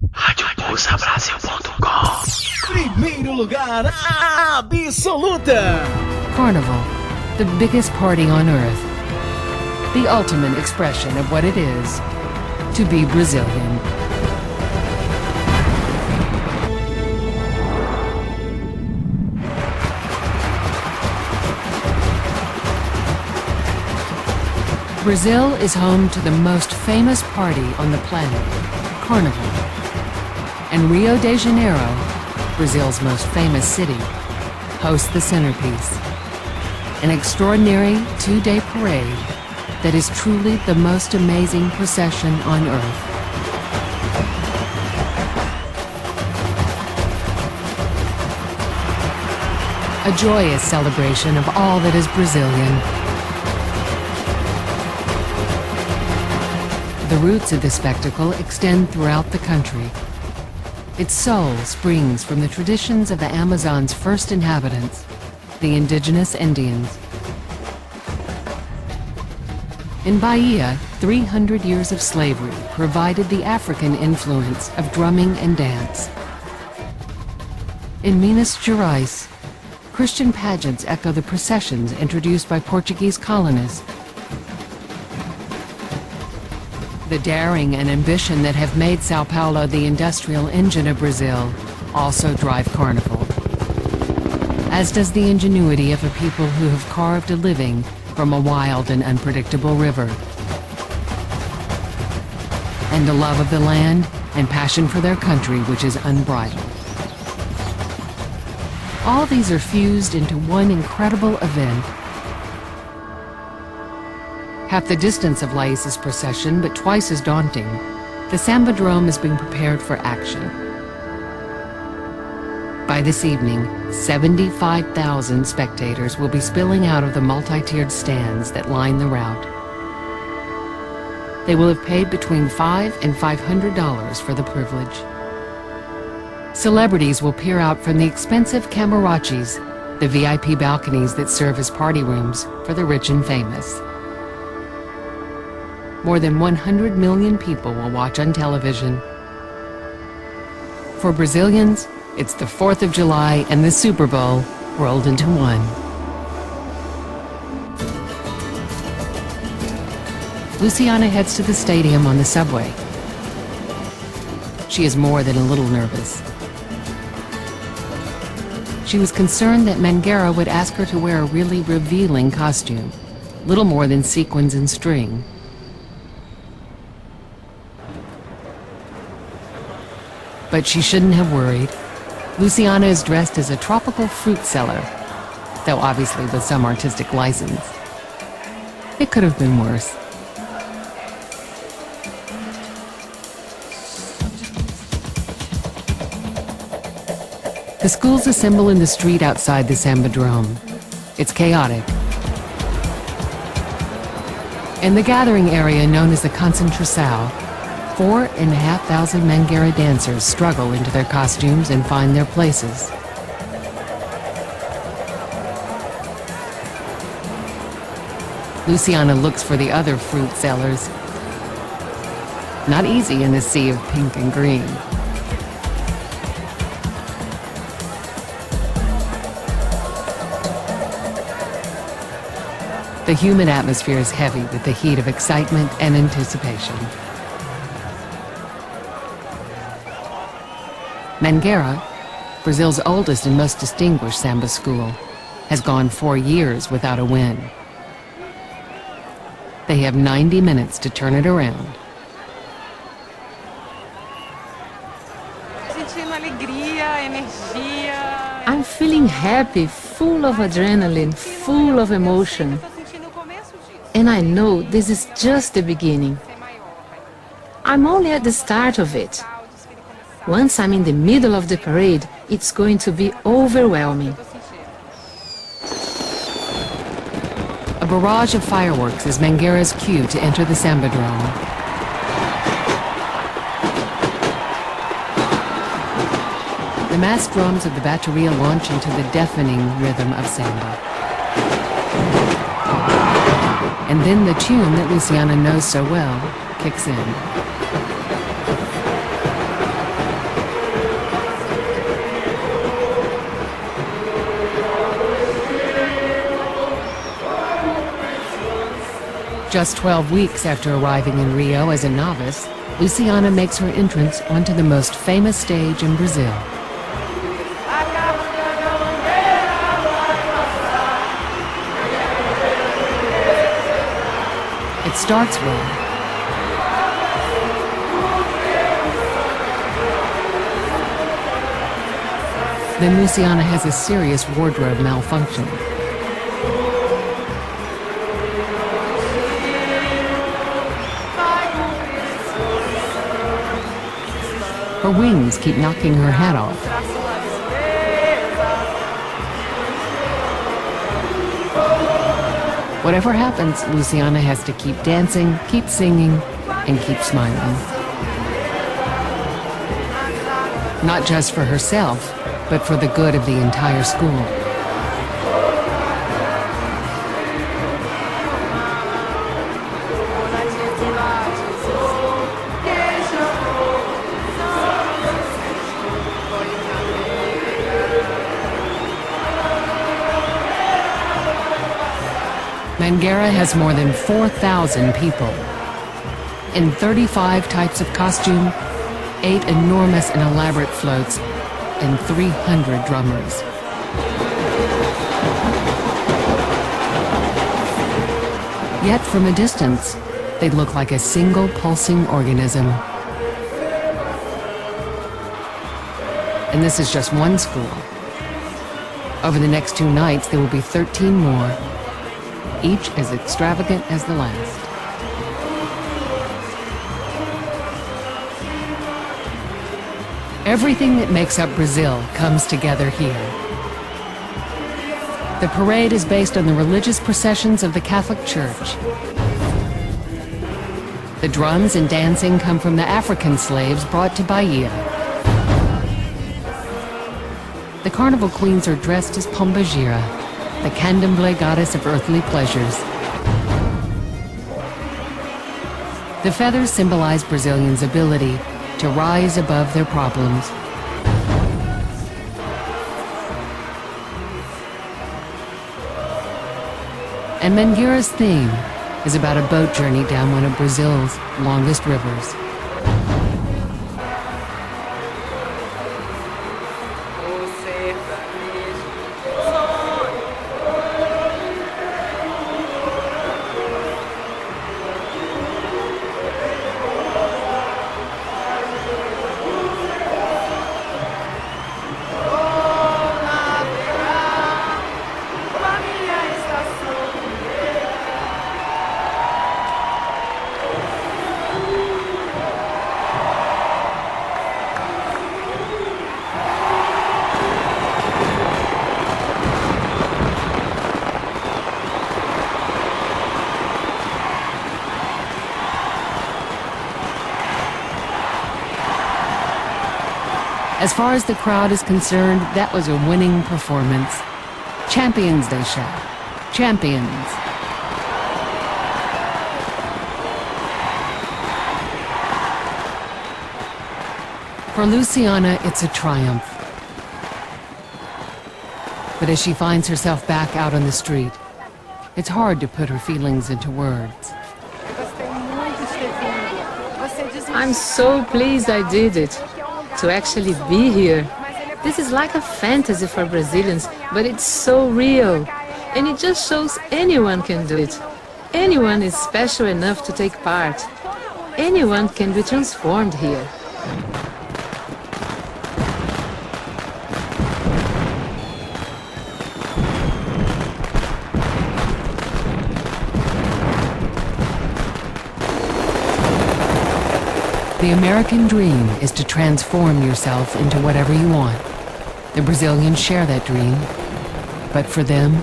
RadioBolsaBrasil.com. Primeiro lugar absoluta. Carnaval, the biggest party on earth. The ultimate expression of what it is to be Brazilian. Brazil is home to the most famous party on the planet, Carnaval. And Rio de Janeiro, Brazil's most famous city, hosts the centerpiece. An extraordinary two-day parade that is truly the most amazing procession on earth. A joyous celebration of all that is Brazilian. The roots of the spectacle extend throughout the country. Its soul springs from the traditions of the Amazon's first inhabitants, the indigenous Indians. In Bahia, 300 years of slavery provided the African influence of drumming and dance. In Minas Gerais, Christian pageants echo the processions introduced by Portuguese colonists. The daring and ambition that have made Sao Paulo the industrial engine of Brazil also drive Carnival, as does the ingenuity of a people who have carved a living from a wild and unpredictable river, and a love of the land and passion for their country which is unbridled. All these are fused into one incredible event. Half the distance of Laís's procession, but twice as daunting, the Sambadrome is being prepared for action. By this evening, 75,000 spectators will be spilling out of the multi-tiered stands that line the route. They will have paid between $5 and $500 for the privilege. Celebrities will peer out from the expensive camarachis, the VIP balconies that serve as party rooms for the rich and famous. More than 100 million people will watch on television. For Brazilians, it's the 4th of July and the Super Bowl rolled into one. Luciana heads to the stadium on the subway. She is more than a little nervous. She was concerned that Mangueira would ask her to wear a really revealing costume, little more than sequins and string. But she shouldn't have worried. Luciana is dressed as a tropical fruit seller, though obviously with some artistic license. It could have been worse. The schools assemble in the street outside the Sambadrome. It's chaotic. In the gathering area known as the Concentração, 4,500 Mangueira dancers struggle into their costumes and find their places. Luciana looks for the other fruit sellers. Not easy in this sea of pink and green. The humid atmosphere is heavy with the heat of excitement and anticipation. Mangueira, Brazil's oldest and most distinguished samba school, has gone 4 years without a win. They have 90 minutes to turn it around. I'm feeling happy, full of adrenaline, full of emotion. And I know this is just the beginning. I'm only at the start of it. Once I'm in the middle of the parade, it's going to be overwhelming. A barrage of fireworks is Mangueira's cue to enter the Sambadrome. The massed drums of the bateria launch into the deafening rhythm of samba. And then the tune that Luciana knows so well kicks in. Just 12 weeks after arriving in Rio as a novice, Luciana makes her entrance onto the most famous stage in Brazil. It starts well. Then Luciana has a serious wardrobe malfunction. Her wings keep knocking her hat off. Whatever happens, Luciana has to keep dancing, keep singing, and keep smiling. Not just for herself, but for the good of the entire school. Mangueira has more than 4,000 people. In 35 types of costume, 8 enormous and elaborate floats, and 300 drummers. Yet from a distance, they look like a single pulsing organism. And this is just one school. Over the next 2 nights, there will be 13 more, each as extravagant as the last. Everything that makes up Brazil comes together here. The parade is based on the religious processions of the Catholic Church. The drums and dancing come from the African slaves brought to Bahia. The carnival queens are dressed as Pombagira, the candomblé goddess of earthly pleasures. The feathers symbolize Brazilians' ability to rise above their problems. And Mangueira's theme is about a boat journey down one of Brazil's longest rivers. As far as the crowd is concerned, that was a winning performance. Champions, they shout. Champions. For Luciana, it's a triumph. But as she finds herself back out on the street, it's hard to put her feelings into words. I'm so pleased I did it. To actually be here. This is like a fantasy for Brazilians, but it's so real. And it just shows anyone can do it. Anyone is special enough to take part. Anyone can be transformed here. The American dream is to transform yourself into whatever you want. The Brazilians share that dream, but for them,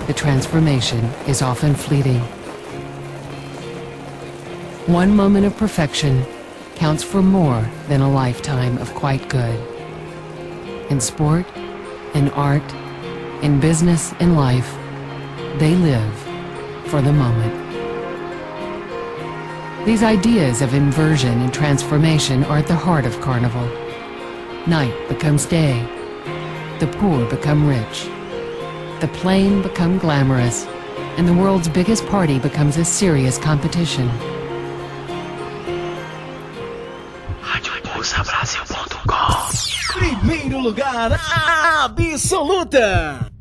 the transformation is often fleeting. One moment of perfection counts for more than a lifetime of quite good. In sport, in art, in business, in life, they live for the moment. These ideas of inversion and transformation are at the heart of Carnival. Night becomes day. The poor become rich. The plain become glamorous. and the world's biggest party becomes a serious competition. Brasil.com. Primeiro lugar absoluta.